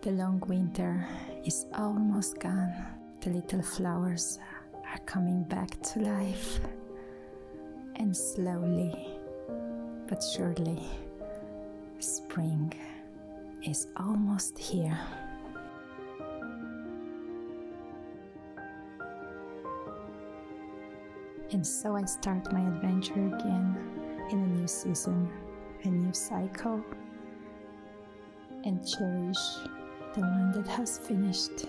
The long winter is almost gone. The little flowers are coming back to life. And slowly but surely, spring is almost here. And so I start my adventure again in a new season, a new cycle, and cherish the one that has finished.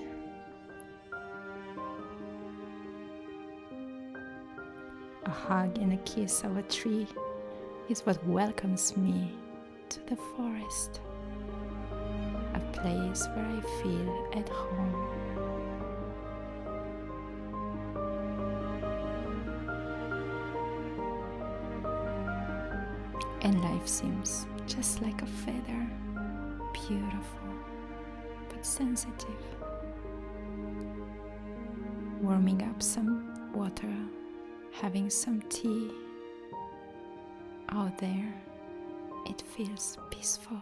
A hug and a kiss of a tree is what welcomes me to the forest, a place where I feel at home. And life seems just like a feather, beautiful but sensitive. Warming up some water, having some tea. Out there, it feels peaceful.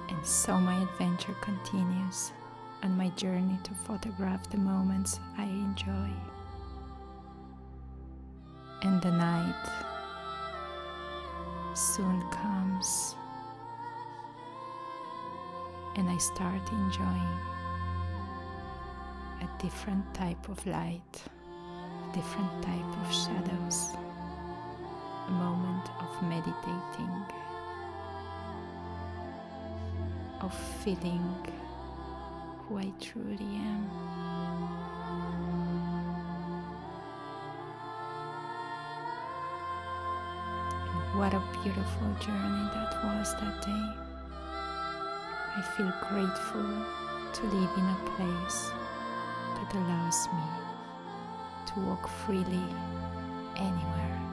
And so my adventure continues on my journey to photograph the moments I enjoy. And the night soon comes, and I start enjoying a different type of light, a different type of shadows, a moment of meditating, of feeling who I truly am. And what a beautiful journey that was that day. I feel grateful to live in a place that allows me to walk freely anywhere.